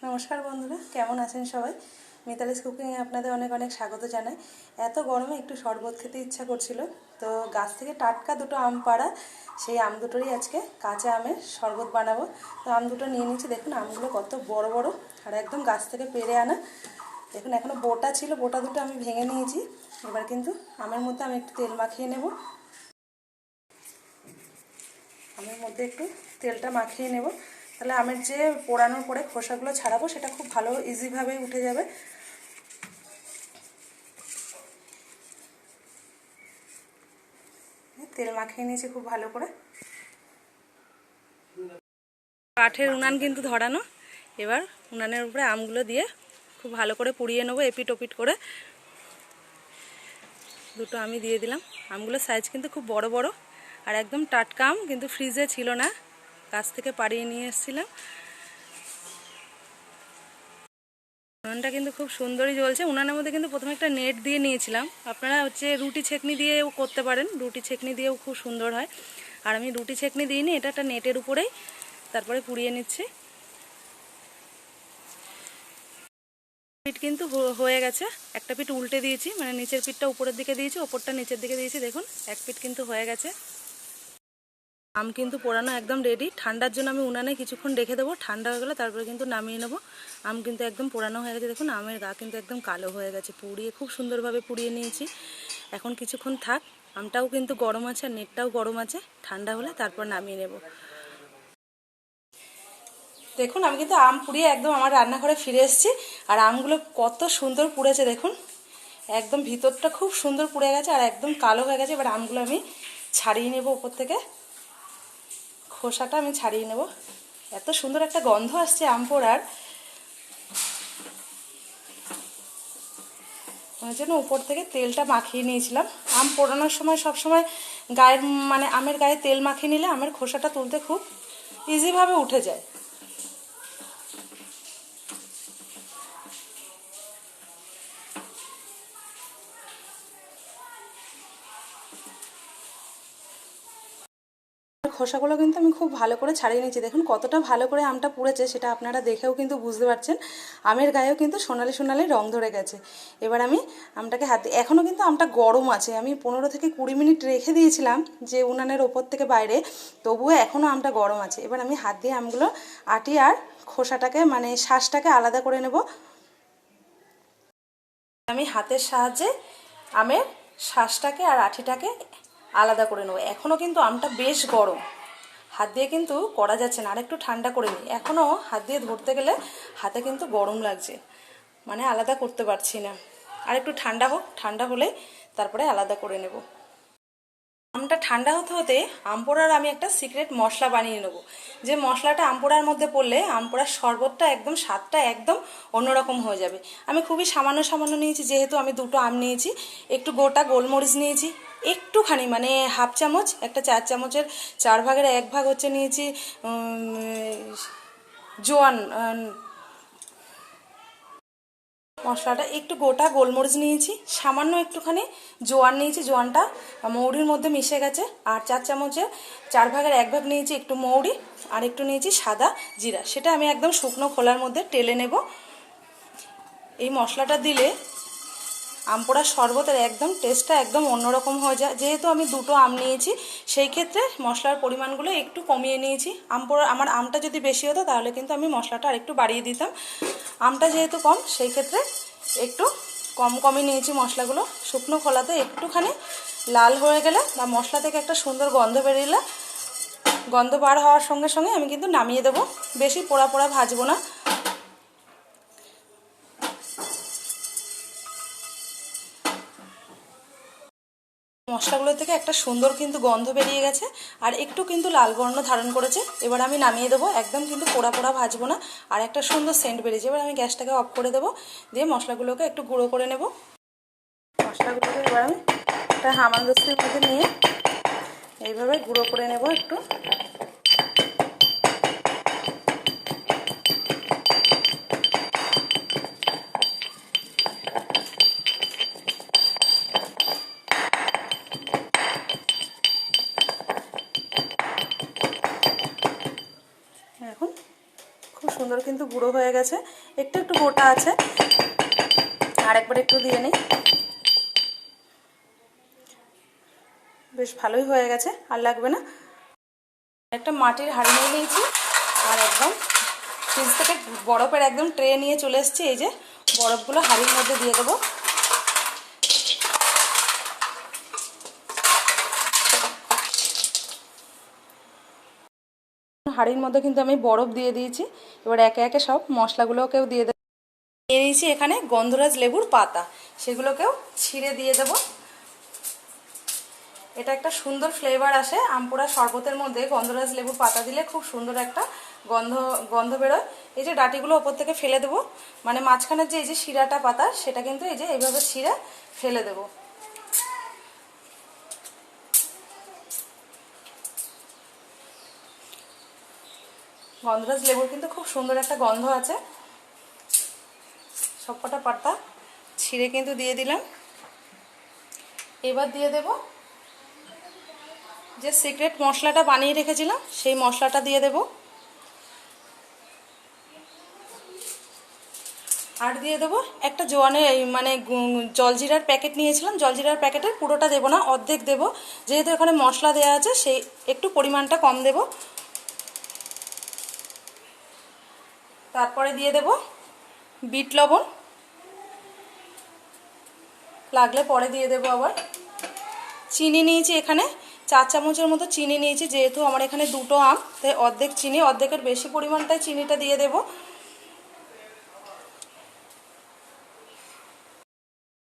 নমস্কার বন্ধুরা, কেমন আছেন সবাই? মিতালিস কুকিংয়ে আপনাদের অনেক অনেক স্বাগত জানাই। এত গরমে একটু শরবত খেতে ইচ্ছা করছিল, তো গাছ থেকে টাটকা দুটো আম পাড়া, সেই আম দুটোরই আজকে কাঁচা আমের শরবত বানাবো। তো আম দুটো নিয়ে নিচ্ছি, দেখুন আমগুলো কত বড় বড় আর একদম গাছ থেকে পেড়ে আনা। দেখুন এখনও বোটা ছিল, বোটা দুটো আমি ভেঙে নিয়েছি। এবার কিন্তু আমের মধ্যে আমি একটু তেল মাখিয়ে নেব। আমের মধ্যে একটু তেলটা মাখিয়ে নেব, তাহলে আমের যে পোড়ানোর পরে খোসাগুলো ছাড়াবো সেটা খুব ভালো ইজিভাবে উঠে যাবে। তেল মাখিয়ে নিয়েছি খুব ভালো করে। কাঠের উনান কিন্তু ধরানো। এবার উনানের উপরে আমগুলো দিয়ে খুব ভালো করে পুড়িয়ে নেবো, এপিট ওপিট করে। দুটো আমি দিয়ে দিলাম। আমগুলোর সাইজ কিন্তু খুব বড় বড় আর একদম টাটকা আম, কিন্তু ফ্রিজে ছিল না, গাছ থেকে পাড়িয়ে নিয়ে এসেছিলাম। উনানটা কিন্তু খুব সুন্দরই জ্বলছে। উনানের মধ্যে কিন্তু প্রথমে একটা নেট দিয়ে নিয়েছিলাম। আপনারা রুটি ছেঁকনি দিয়েও করতে পারেন, রুটি ছেঁকনি দিয়েও খুব সুন্দর হয়। আর আমি রুটি ছেঁকনি দিইনি, এটা একটা নেটের উপরেই তারপরে পুড়িয়ে নিচ্ছি। পিঠ কিন্তু হয়ে গেছে। একটা পিঠ উল্টে দিয়েছি, মানে নিচের পিঠটা উপরের দিকে দিয়েছি, ওপরটা নিচের দিকে দিয়েছি। দেখুন এক পিঠ কিন্তু হয়ে গেছে। আম কিন্তু পোড়ানো একদম রেডি। ঠান্ডার জন্য আমি উনানে কিছুক্ষণ রেখে দেবো, ঠান্ডা হয়ে গেলে তারপরে কিন্তু নামিয়ে নেবো। আম কিন্তু একদম পোড়ানো হয়ে গেছে। দেখুন আমের গা কিন্তু একদম কালো হয়ে গেছে, পুড়িয়ে খুব সুন্দরভাবে পুড়িয়ে নিয়েছি। এখন কিছুক্ষণ থাক, আমটাও কিন্তু গরম আছে আর নেটটাও গরম আছে, ঠান্ডা হলে তারপর নামিয়ে নেব। দেখুন আমি কিন্তু আম পুড়িয়ে একদম আমার রান্নাঘরে ফিরে এসেছি। আর আমগুলো কত সুন্দর পুড়েছে দেখুন, একদম ভিতরটা খুব সুন্দর পুড়ে গেছে আর একদম কালো হয়ে গেছে। এবার আমগুলো আমি ছাড়িয়ে নেব উপর থেকে, খোসাটা আমি ছাড়িয়ে নেব। এত সুন্দর একটা গন্ধ আসছে আম পোড়ার, ওই জন্য উপর থেকে তেলটা মাখিয়ে নিয়েছিলাম। আম পোড়ানোর সময় সবসময় গায়ের মানে আমের গায়ে তেল মাখিয়ে নিলে আমের খোসাটা তুলতে খুব ইজিভাবে উঠে যায়। খোসাগুলো কিন্তু আমি খুব ভালো করে ছাড়িয়ে নিয়েছি। দেখুন কতটা ভালো করে আমটা পুড়েছে, সেটা আপনারা দেখেও কিন্তু বুঝতে পারছেন। আমের গায়েও কিন্তু সোনালি সোনালি রং ধরে গেছে। এবার আমি আমটাকে হাতে, এখনও কিন্তু আমটা গরম আছে, আমি 15 থেকে 20 মিনিট রেখে দিয়েছিলাম যে উনানের ওপর থেকে বাইরে, তবুও এখনও আমটা গরম আছে। এবার আমি হাত দিয়ে আমগুলো আটি আর খোসাটাকে মানে শাঁসটাকে আলাদা করে নেব। আমি হাতের সাহায্যে আমের শাঁসটাকে আর আঠিটাকে আলাদা করে নেবো। এখনও কিন্তু আমটা বেশ গরম, হাত দিয়ে কিন্তু করা যাচ্ছে না। আর একটু ঠান্ডা করে নিই, এখনও হাত দিয়ে ধরতে গেলে হাতে কিন্তু গরম লাগছে, মানে আলাদা করতে পারছি না। আর একটু ঠান্ডা হোক, ঠান্ডা হলে তারপরে আলাদা করে নেব। আমটা ঠান্ডা হতে হতে আম পোড়ার আমি একটা সিক্রেট মশলা বানিয়ে নেব, যে মশলাটা আম পোড়ার মধ্যে পড়লে আম পোড়ার শরবতটা একদম স্বাদটা একদম অন্যরকম হয়ে যাবে। আমি খুবই সামান্য সামান্য নিয়েছি, যেহেতু আমি দুটো আম নিয়েছি। একটু গোটা গোলমরিচ নিয়েছি, একটুখানি মানে হাফ চামচ, একটা 4 চামচের 4 ভাগের 1 ভাগ হচ্ছে নিয়েছি জোয়ান মশলাটা, একটু গোটা গোলমরিচ নিয়েছি, সামান্য একটুখানি জোয়ান নিয়েছি, জোয়ানটা মৌরির মধ্যে মিশে গেছে। আর 4 চামচে 4 ভাগের 1 ভাগ নিয়েছি একটু মৌরি, আর একটু নিয়েছি সাদা জিরা, সেটা আমি একদম শুকনো খোলার মধ্যে টেলে নেব। এই মশলাটা দিলে আম পোড়ার শরবতের একদম টেস্টটা একদম অন্যরকম হয়ে যায়। যেহেতু আমি দুটো আম নিয়েছি, সেই ক্ষেত্রে মশলার পরিমাণগুলো একটু কমিয়ে নিয়েছি। আমার আমটা যদি বেশি হতো তাহলে কিন্তু আমি মশলাটা আরেকটু বাড়িয়ে দিতাম। আমটা যেহেতু কম, সেই ক্ষেত্রে একটু কম কমই নিয়েছি মশলাগুলো। শুকনো খোলাতে একটুখানি লাল হয়ে গেলে বা মশলা থেকে একটা সুন্দর গন্ধ বেরিয়ে, গন্ধ বার হওয়ার সঙ্গে সঙ্গে আমি কিন্তু নামিয়ে দেবো। বেশি পোড়া পোড়া ভাজবো না। মশলাগুলো থেকে একটা সুন্দর কিন্তু গন্ধ বেরিয়ে গেছে আর একটু কিন্তু লাল বর্ণ ধারণ করেছে। এবার আমি নামিয়ে দেবো, একদম কিন্তু পোড়া পোড়া ভাজবো না, আর একটা সুন্দর সেন্ট বেরিয়েছে। এবার আমি গ্যাসটাকে অফ করে দেবো, দিয়ে মশলাগুলোকে একটু গুঁড়ো করে নেব। মশলাগুলোকে এবার আমি একটা হামানদিস্তার মধ্যে নিয়ে এইভাবে গুঁড়ো করে নেব একটু। এখন খুব সুন্দর কিন্তু গুঁড়ো হয়ে গেছে, একটু একটু গোটা আছে, আরেকবার একটু দিয়ে নিই। বেশ ভালোই হয়ে গেছে, আর লাগবে না। একটা মাটির হাঁড়ি নিয়ে নিয়েছি, আর একদম ফ্রিজ থেকে বরফের একদম ট্রে নিয়ে চলে এসেছি। এই যে বরফগুলো হাঁড়ির মধ্যে দিয়ে দেবো। হাঁড়ির মধ্যে কিন্তু আমি বরফ দিয়ে দিয়েছি। এবার একে একে সব মশলাগুলোকেও দিয়ে দেবো। নিয়ে নিয়েছি এখানে গন্ধরাজ লেবুর পাতা, সেগুলোকেও ছিঁড়ে দিয়ে দেবো। এটা একটা সুন্দর ফ্লেভার আসে আমপোড়া শরবতের মধ্যে। গন্ধরাজ লেবুর পাতা দিলে খুব সুন্দর একটা গন্ধ বেরোয়। এই যে ডাঁটিগুলো ওপর থেকে ফেলে দেবো, মানে মাঝখানের যে এই যে শিরাটা পাতা, সেটা কিন্তু এই যে এইভাবে ছিঁড়ে ফেলে দেবো। গন্ধরাজ লেবুর কিন্তু খুব সুন্দর একটা গন্ধ আছে। সবকটা পাতা ছিঁড়ে কিন্তু দিয়ে দিলাম। এবার দিয়ে দেব যে সিক্রেট মশলাটা বানিয়ে রেখেছিলাম, সেই মশলাটা দিয়ে দেব। আর দিয়ে দেবো একটা জোয়ানের মানে জলজিরার প্যাকেট নিয়েছিলাম, জলজিরার প্যাকেটের পুরোটা দেবো না, অর্ধেক দেবো, যেহেতু এখানে মশলা দেওয়া আছে সেই একটু পরিমাণটা কম দেব। তারপরে দিয়ে দেব বিট লবণ, লাগলে পরে দিয়ে দেবো আবার। চিনি নিয়েছি এখানে 4 চামচের মতো চিনি নিয়েছি, যেহেতু আমার এখানে দুটো আম, তাই অর্ধেক চিনি, অর্ধেকের বেশি পরিমাণটাই চিনিটা দিয়ে দেবো।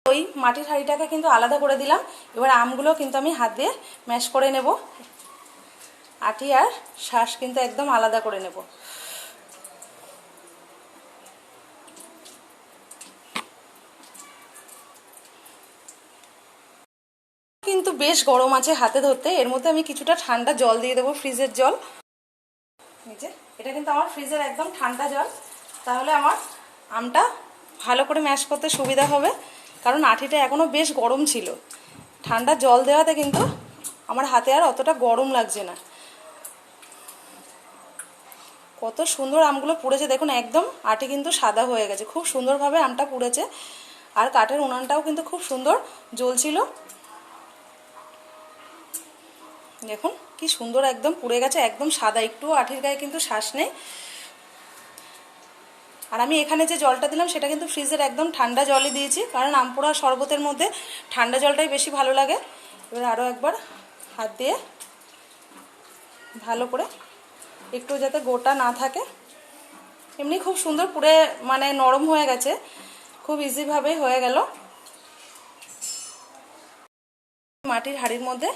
ওই মাটির হাঁড়িটাকে কিন্তু আলাদা করে দিলাম। এবার আমগুলো কিন্তু আমি হাত দিয়ে ম্যাশ করে নেব, আটি আর শাঁস কিন্তু একদম আলাদা করে নেব। কিন্তু বেশ গরম আছে হাতে ধরতে। এর মধ্যে আমি কিছুটা ঠান্ডা জল দিয়ে দেবো, ফ্রিজের জল। এই যে এটা কিন্তু আমার ফ্রিজের একদম ঠান্ডা জল, তাহলে আমার আমটা ভালো করে ম্যাশ করতে সুবিধা হবে, কারণ আটিটা এখনও বেশ গরম ছিল। ঠান্ডা জল দেওয়াতে কিন্তু আমার হাতে আর অতটা গরম লাগছে না। কত সুন্দর আমগুলো পুড়েছে দেখুন, একদম আটি কিন্তু সাদা হয়ে গেছে, খুব সুন্দরভাবে আমটা পুড়েছে। আর কাঠের উনানটাও কিন্তু খুব সুন্দর জ্বলছিল। দেখুন কি সুন্দর একদম পুড়ে গেছে, একদম সাদা, একটু আঠির গায়ে কিন্তু শ্বাস নেই। আর আমি এখানে যে জলটা দিলাম সেটা কিন্তু ফ্রিজের একদম ঠান্ডা জলই দিয়েছি, কারণ আমপোড়া শরবতের মধ্যে ঠান্ডা জলটাই বেশি ভালো লাগে। এবার আরও একবার হাত দিয়ে ভালো করে, একটু যাতে গোটা না থাকে। এমনি খুব সুন্দর পুড়ে মানে নরম হয়ে গেছে, খুব ইজিভাবেই হয়ে গেল। মাটির হাঁড়ির মধ্যে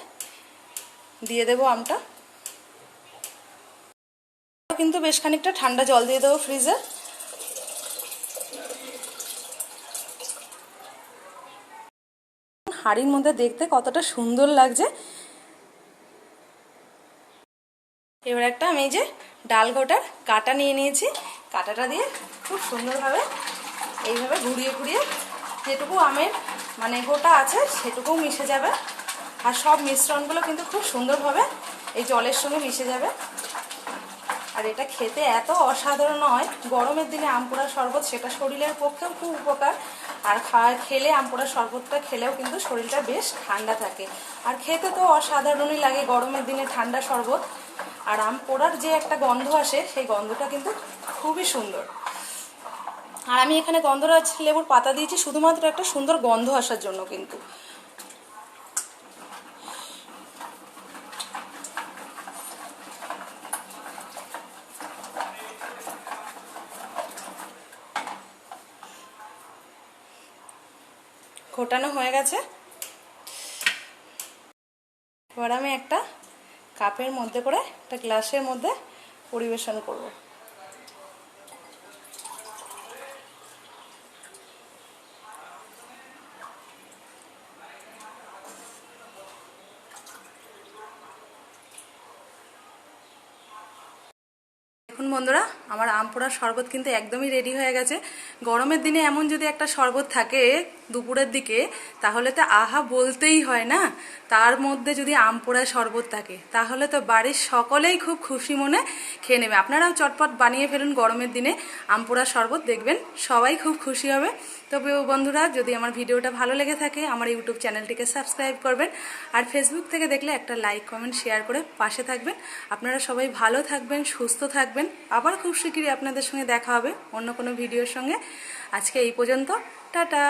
দিয়ে দেবো আমটা, কিন্তু বেশ খানিকটা ঠান্ডা জল দিয়ে দেবো ফ্রিজে। হাঁড়ির মধ্যে দেখতে কতটা সুন্দর লাগছে। এবার একটা আমি যে ডাল গোটার কাঁটা নিয়ে নিয়েছি, কাঁটাটা দিয়ে খুব সুন্দরভাবে এইভাবে ঘুরিয়ে ঘুরিয়ে যেটুকু আমের মানে গোটা আছে সেটুকুও মিশে যাবে। আর সব মিশ্রণগুলো কিন্তু খুব সুন্দরভাবে এই জলের সঙ্গে মিশে যাবে। আর এটা খেতে এত অসাধারণ হয়, গরমের দিনে আম পোড়ার শরবত, সেটা শরীরের পক্ষেও খুব উপকার। আর খেলে আম পোড়ার শরবতটা খেলেও কিন্তু শরীরটা বেশ ঠান্ডা থাকে। আর খেতে তো অসাধারণই লাগে গরমের দিনে ঠান্ডা শরবত। আর আম পোড়ার যে একটা গন্ধ আসে, সেই গন্ধটা কিন্তু খুবই সুন্দর। আর আমি এখানে গন্ধরাজ লেবুর পাতা দিয়েছি শুধুমাত্র একটা সুন্দর গন্ধ আসার জন্য। কিন্তু ঘোটানো হয়ে গেছে। এবার আমি একটা কাপের মধ্যে করে, একটা গ্লাসের মধ্যে পরিবেশন করব। দেখুন বন্ধুরা, আমার আম পোড়ার শরবত কিন্তু একদমই রেডি হয়ে গেছে। গরমের দিনে এমন যদি একটা শরবত থাকে দুপুরের দিকে, তাহলে তো আহা বলতেই হয় না। তার মধ্যে যদি আম পোড়ার শরবত থাকে তাহলে তো বাড়ির সকলেই খুব খুশি মনে খেয়ে নেবে। আপনারাও চটপট বানিয়ে ফেলুন গরমের দিনে আম পোড়ার শরবত, দেখবেন সবাই খুব খুশি হবে। তবে বন্ধুরা, যদি আমার ভিডিওটা ভালো লেগে থাকে আমার ইউটিউব চ্যানেলটিকে সাবস্ক্রাইব করবেন, আর ফেসবুক থেকে দেখলে একটা লাইক কমেন্ট শেয়ার করে পাশে থাকবেন। আপনারা সবাই ভালো থাকবেন, সুস্থ থাকবেন। আবার খুব শিগগিরই আপনাদের সঙ্গে দেখা হবে অন্য কোনো ভিডিওর সঙ্গে। আজকে এই পর্যন্ত, টাটা।